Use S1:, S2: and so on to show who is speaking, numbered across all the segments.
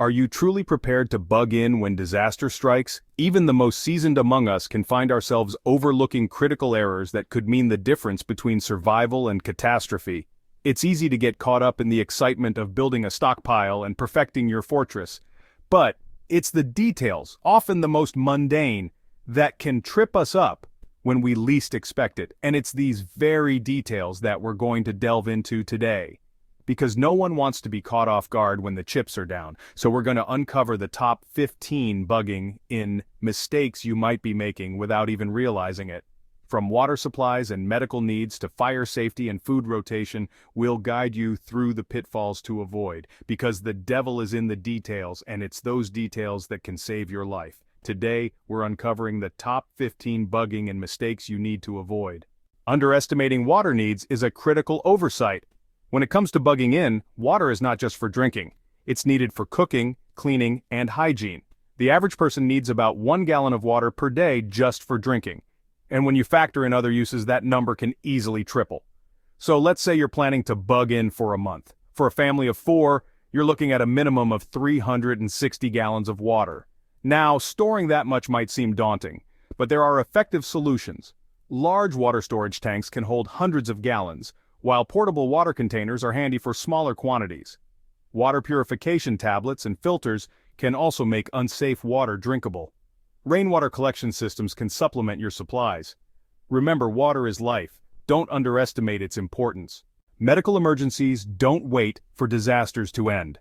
S1: Are you truly prepared to bug in when disaster strikes? Even the most seasoned among us can find ourselves overlooking critical errors that could mean the difference between survival and catastrophe. It's easy to get caught up in the excitement of building a stockpile and perfecting your fortress. But it's the details, often the most mundane, that can trip us up when we least expect it. And it's these very details that we're going to delve into today. Because no one wants to be caught off guard when the chips are down, so we're going to uncover the top 15 bugging in mistakes you might be making without even realizing it. From water supplies and medical needs to fire safety and food rotation, we'll guide you through the pitfalls to avoid, because the devil is in the details, and it's those details that can save your life. Today, we're uncovering the top 15 bugging and mistakes you need to avoid. Underestimating water needs is a critical oversight. When it comes to bugging in, water is not just for drinking. It's needed for cooking, cleaning, and hygiene. The average person needs about 1 gallon of water per day just for drinking. And when you factor in other uses, that number can easily triple. So let's say you're planning to bug in for a month. For a family of 4, you're looking at a minimum of 360 gallons of water. Now, storing that much might seem daunting, but there are effective solutions. Large water storage tanks can hold hundreds of gallons, while portable water containers are handy for smaller quantities. Water purification tablets and filters can also make unsafe water drinkable. Rainwater collection systems can supplement your supplies. Remember, water is life. Don't underestimate its importance. Medical emergencies don't wait for disasters to end.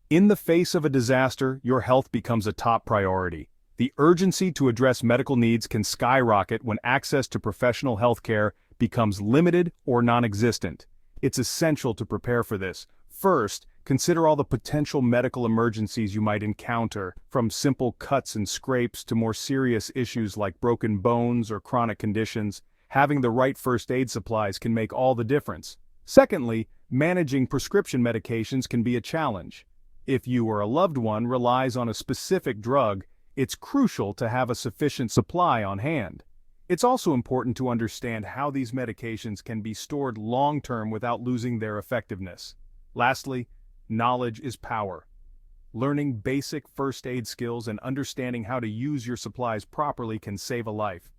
S1: In the face of a disaster, your health becomes a top priority. The urgency to address medical needs can skyrocket when access to professional health care becomes limited or non-existent. It's essential to prepare for this. First, consider all the potential medical emergencies you might encounter, from simple cuts and scrapes to more serious issues like broken bones or chronic conditions. Having the right first aid supplies can make all the difference. Secondly, managing prescription medications can be a challenge. If you or a loved one relies on a specific drug, it's crucial to have a sufficient supply on hand. It's also important to understand how these medications can be stored long-term without losing their effectiveness. Lastly, knowledge is power. Learning basic first aid skills and understanding how to use your supplies properly can save a life.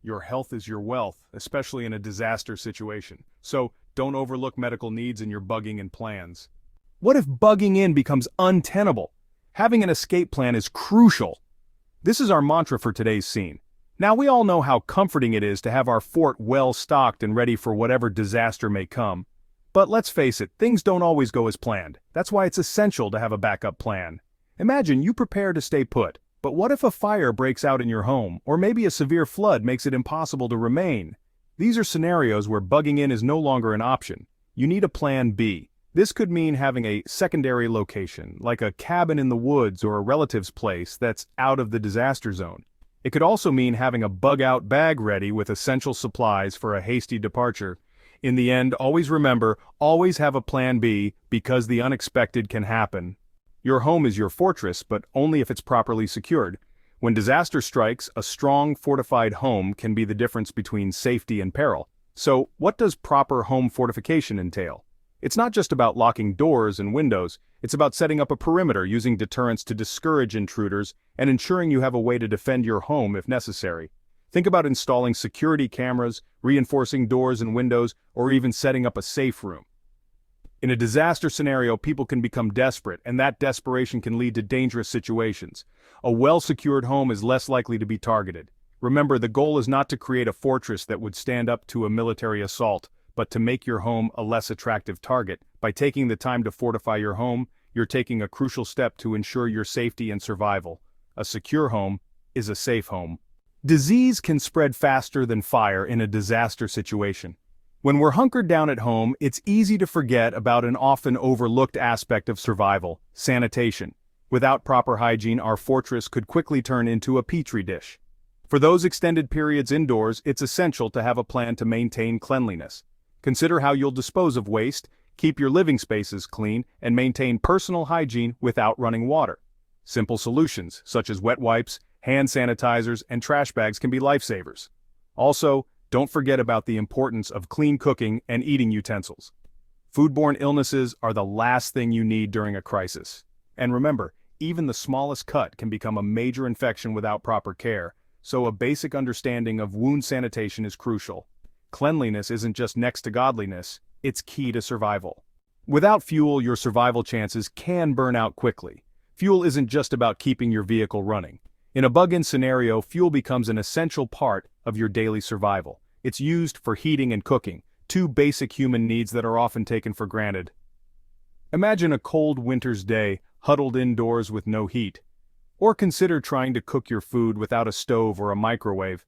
S1: Your health is your wealth, especially in a disaster situation. So, don't overlook medical needs in your bugging and plans. What if bugging in becomes untenable? Having an escape plan is crucial. This is our mantra for today's scene. Now, we all know how comforting it is to have our fort well stocked and ready for whatever disaster may come. But let's face it, things don't always go as planned. That's why it's essential to have a backup plan. Imagine you prepare to stay put, but what if a fire breaks out in your home, or maybe a severe flood makes it impossible to remain? These are scenarios where bugging in is no longer an option. You need a plan B. This could mean having a secondary location, like a cabin in the woods or a relative's place that's out of the disaster zone. It could also mean having a bug-out bag ready with essential supplies for a hasty departure. In the end, always remember, always have a plan B, because the unexpected can happen. Your home is your fortress, but only if it's properly secured. When disaster strikes, a strong, fortified home can be the difference between safety and peril. So, what does proper home fortification entail? It's not just about locking doors and windows, it's about setting up a perimeter using deterrents to discourage intruders and ensuring you have a way to defend your home if necessary. Think about installing security cameras, reinforcing doors and windows, or even setting up a safe room. In a disaster scenario, people can become desperate, and that desperation can lead to dangerous situations. A well-secured home is less likely to be targeted. Remember, the goal is not to create a fortress that would stand up to a military assault, but to make your home a less attractive target. By taking the time to fortify your home, you're taking a crucial step to ensure your safety and survival. A secure home is a safe home. Disease can spread faster than fire in a disaster situation. When we're hunkered down at home, it's easy to forget about an often overlooked aspect of survival: sanitation. Without proper hygiene, our fortress could quickly turn into a petri dish. For those extended periods indoors, it's essential to have a plan to maintain cleanliness. Consider how you'll dispose of waste, keep your living spaces clean, and maintain personal hygiene without running water. Simple solutions, such as wet wipes, hand sanitizers, and trash bags can be lifesavers. Also, don't forget about the importance of clean cooking and eating utensils. Foodborne illnesses are the last thing you need during a crisis. And remember, even the smallest cut can become a major infection without proper care, so a basic understanding of wound sanitation is crucial. Cleanliness isn't just next to godliness, it's key to survival. Without fuel, your survival chances can burn out quickly. Fuel isn't just about keeping your vehicle running. In a bug-in scenario, fuel becomes an essential part of your daily survival. It's used for heating and cooking, two basic human needs that are often taken for granted. Imagine a cold winter's day, huddled indoors with no heat. Or consider trying to cook your food without a stove or a microwave.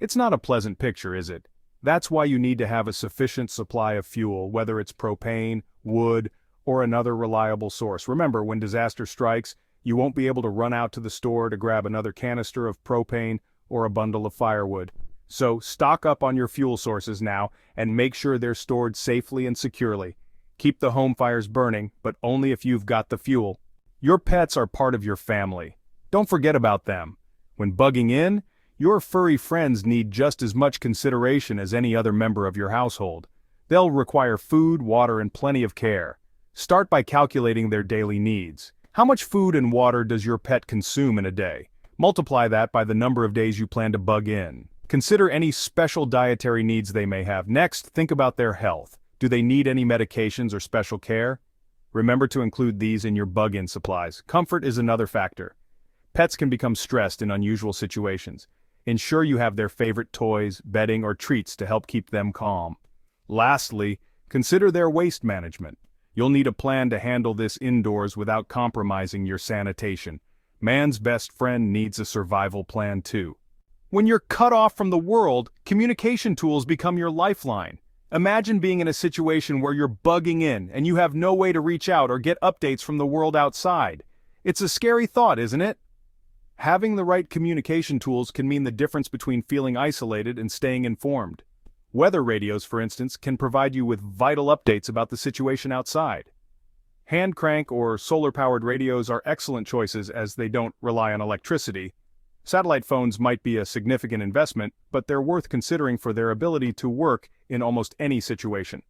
S1: It's not a pleasant picture, is it? That's why you need to have a sufficient supply of fuel, whether it's propane, wood, or another reliable source. Remember, when disaster strikes, you won't be able to run out to the store to grab another canister of propane or a bundle of firewood. So stock up on your fuel sources now and make sure they're stored safely and securely. Keep the home fires burning, but only if you've got the fuel. Your pets are part of your family. Don't forget about them. When bugging in, your furry friends need just as much consideration as any other member of your household. They'll require food, water, and plenty of care. Start by calculating their daily needs. How much food and water does your pet consume in a day? Multiply that by the number of days you plan to bug in. Consider any special dietary needs they may have. Next, think about their health. Do they need any medications or special care? Remember to include these in your bug-in supplies. Comfort is another factor. Pets can become stressed in unusual situations. Ensure you have their favorite toys, bedding, or treats to help keep them calm. Lastly, consider their waste management. You'll need a plan to handle this indoors without compromising your sanitation. Man's best friend needs a survival plan too. When you're cut off from the world, communication tools become your lifeline. Imagine being in a situation where you're bugging in and you have no way to reach out or get updates from the world outside. It's a scary thought, isn't it? Having the right communication tools can mean the difference between feeling isolated and staying informed. Weather radios, for instance, can provide you with vital updates about the situation outside. Hand crank or solar-powered radios are excellent choices as they don't rely on electricity. Satellite phones might be a significant investment, but they're worth considering for their ability to work in almost any situation.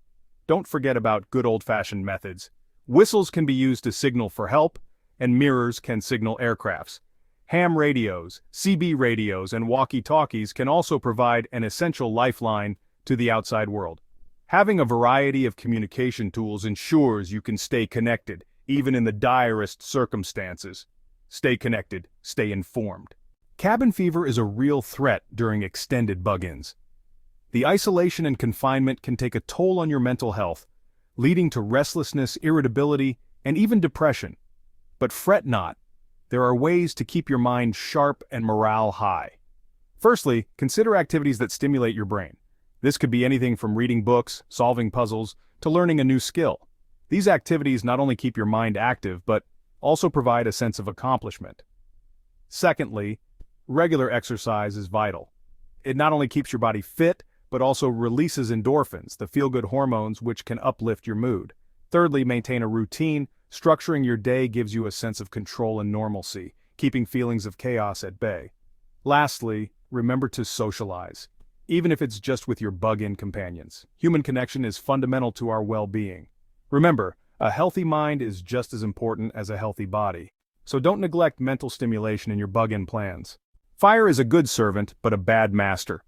S1: Don't forget about good old-fashioned methods. Whistles can be used to signal for help, and mirrors can signal aircrafts. Ham radios, CB radios, and walkie-talkies can also provide an essential lifeline to the outside world. Having a variety of communication tools ensures you can stay connected, even in the direst circumstances. Stay connected, stay informed. Cabin fever is a real threat during extended bug-ins. The isolation and confinement can take a toll on your mental health, leading to restlessness, irritability, and even depression. But fret not. There are ways to keep your mind sharp and morale high. Firstly, consider activities that stimulate your brain. This could be anything from reading books, solving puzzles, to learning a new skill. These activities not only keep your mind active, but also provide a sense of accomplishment. Secondly, regular exercise is vital. It not only keeps your body fit, but also releases endorphins, the feel-good hormones which can uplift your mood. Thirdly, maintain a routine. Structuring your day gives you a sense of control and normalcy, keeping feelings of chaos at bay. Lastly, remember to socialize, even if it's just with your bug-in companions. Human connection is fundamental to our well-being. Remember, a healthy mind is just as important as a healthy body. So don't neglect mental stimulation in your bug-in plans. Fire is a good servant, but a bad master.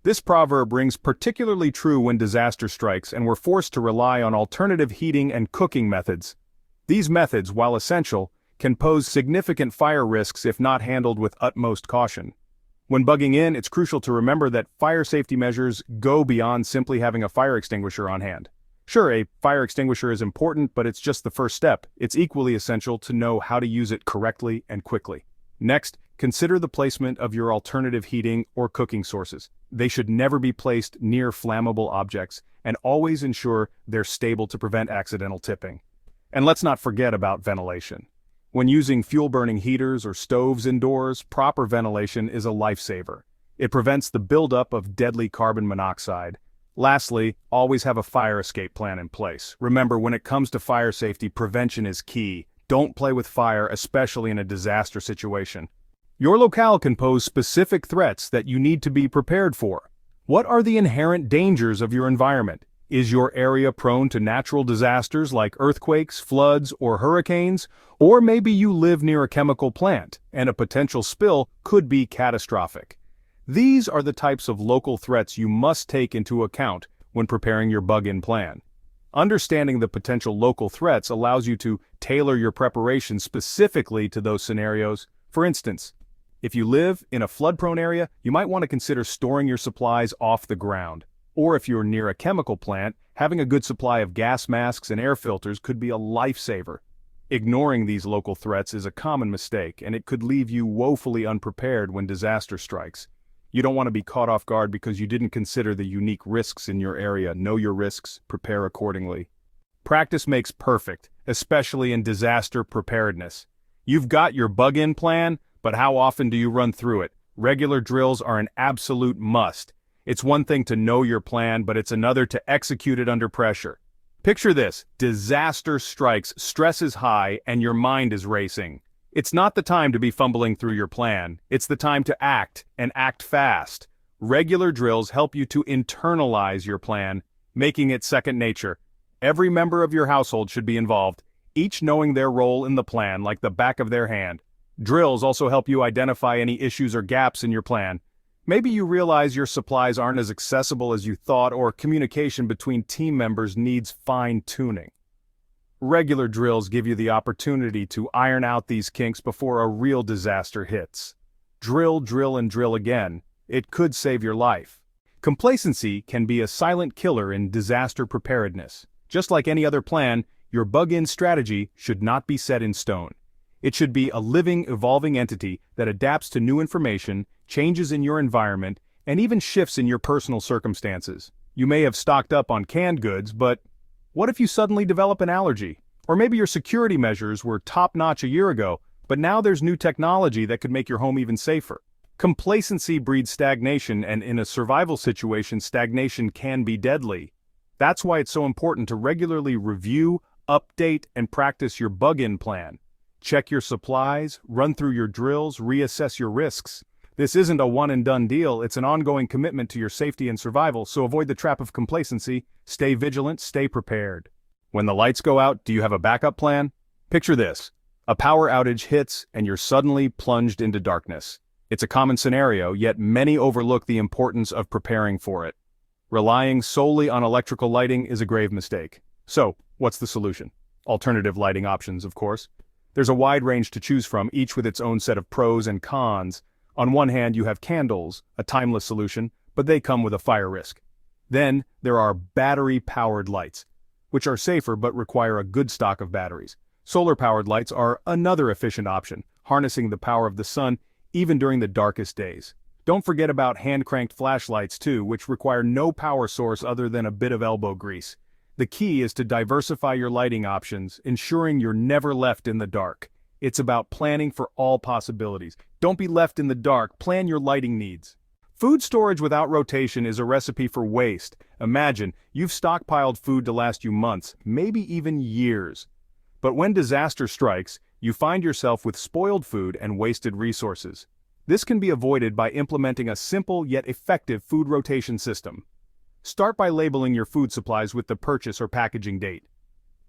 S1: This proverb rings particularly true when disaster strikes and we're forced to rely on alternative heating and cooking methods. These methods, while essential, can pose significant fire risks if not handled with utmost caution. When bugging in, it's crucial to remember that fire safety measures go beyond simply having a fire extinguisher on hand. Sure, a fire extinguisher is important, but it's just the first step. It's equally essential to know how to use it correctly and quickly. Next, consider the placement of your alternative heating or cooking sources. They should never be placed near flammable objects, and always ensure they're stable to prevent accidental tipping. And let's not forget about ventilation. When using fuel-burning heaters or stoves indoors, proper ventilation is a lifesaver. It prevents the buildup of deadly carbon monoxide. Lastly, always have a fire escape plan in place. Remember, when it comes to fire safety, prevention is key. Don't play with fire, especially in a disaster situation. Your locale can pose specific threats that you need to be prepared for. What are the inherent dangers of your environment? Is your area prone to natural disasters like earthquakes, floods, or hurricanes? Or maybe you live near a chemical plant, and a potential spill could be catastrophic. These are the types of local threats you must take into account when preparing your bug-in plan. Understanding the potential local threats allows you to tailor your preparation specifically to those scenarios. For instance, if you live in a flood-prone area, you might want to consider storing your supplies off the ground. Or if you're near a chemical plant, having a good supply of gas masks and air filters could be a lifesaver. Ignoring these local threats is a common mistake, and it could leave you woefully unprepared when disaster strikes. You don't want to be caught off guard because you didn't consider the unique risks in your area. Know your risks, prepare accordingly. Practice makes perfect, especially in disaster preparedness. You've got your bug-in plan, but how often do you run through it? Regular drills are an absolute must. It's one thing to know your plan, but it's another to execute it under pressure. Picture this: disaster strikes, stress is high, and your mind is racing. It's not the time to be fumbling through your plan. It's the time to act, and act fast. Regular drills help you to internalize your plan, making it second nature. Every member of your household should be involved, each knowing their role in the plan like the back of their hand. Drills also help you identify any issues or gaps in your plan. Maybe you realize your supplies aren't as accessible as you thought, or communication between team members needs fine-tuning. Regular drills give you the opportunity to iron out these kinks before a real disaster hits. Drill, drill, and drill again. It could save your life. Complacency can be a silent killer in disaster preparedness. Just like any other plan, your bug-in strategy should not be set in stone. It should be a living, evolving entity that adapts to new information, changes in your environment, and even shifts in your personal circumstances. You may have stocked up on canned goods, but what if you suddenly develop an allergy? Or maybe your security measures were top-notch a year ago, but now there's new technology that could make your home even safer. Complacency breeds stagnation, and in a survival situation, stagnation can be deadly. That's why it's so important to regularly review, update, and practice your bug-in plan. Check your supplies, run through your drills, reassess your risks. This isn't a one-and-done deal, it's an ongoing commitment to your safety and survival, so avoid the trap of complacency, stay vigilant, stay prepared. When the lights go out, do you have a backup plan? Picture this: a power outage hits and you're suddenly plunged into darkness. It's a common scenario, yet many overlook the importance of preparing for it. Relying solely on electrical lighting is a grave mistake. So, what's the solution? Alternative lighting options, of course. There's a wide range to choose from, each with its own set of pros and cons. On one hand, you have candles, a timeless solution, but they come with a fire risk. Then, there are battery-powered lights, which are safer but require a good stock of batteries. Solar-powered lights are another efficient option, harnessing the power of the sun even during the darkest days. Don't forget about hand-cranked flashlights too, which require no power source other than a bit of elbow grease. The key is to diversify your lighting options, ensuring you're never left in the dark. It's about planning for all possibilities. Don't be left in the dark, plan your lighting needs. Food storage without rotation is a recipe for waste. Imagine, you've stockpiled food to last you months, maybe even years. But when disaster strikes, you find yourself with spoiled food and wasted resources. This can be avoided by implementing a simple yet effective food rotation system. Start by labeling your food supplies with the purchase or packaging date.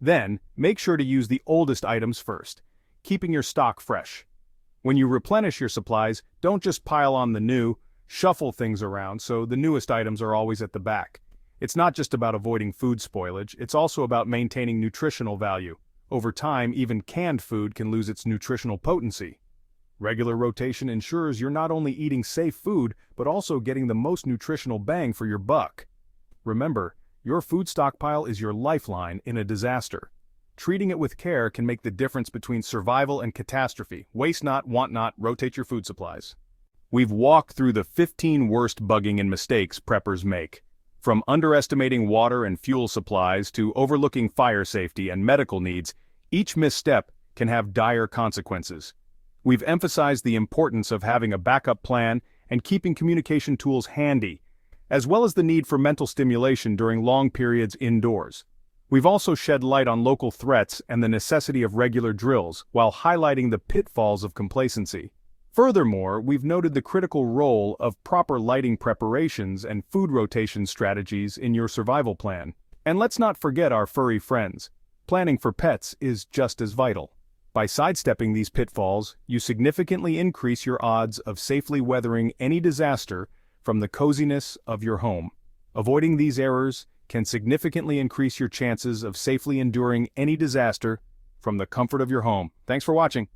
S1: Then, make sure to use the oldest items first, keeping your stock fresh. When you replenish your supplies, don't just pile on the new, shuffle things around so the newest items are always at the back. It's not just about avoiding food spoilage, it's also about maintaining nutritional value. Over time, even canned food can lose its nutritional potency. Regular rotation ensures you're not only eating safe food, but also getting the most nutritional bang for your buck. Remember, your food stockpile is your lifeline in a disaster. Treating it with care can make the difference between survival and catastrophe. Waste not, want not, rotate your food supplies. We've walked through the 15 worst bugging and mistakes preppers make. From underestimating water and fuel supplies to overlooking fire safety and medical needs, each misstep can have dire consequences. We've emphasized the importance of having a backup plan and keeping communication tools handy, as well as the need for mental stimulation during long periods indoors. We've also shed light on local threats and the necessity of regular drills, while highlighting the pitfalls of complacency. Furthermore, we've noted the critical role of proper lighting preparations and food rotation strategies in your survival plan. And let's not forget our furry friends. Planning for pets is just as vital. By sidestepping these pitfalls, you significantly increase your odds of safely weathering any disaster from the coziness of your home. Avoiding these errors can significantly increase your chances of safely enduring any disaster from the comfort of your home. Thanks for watching.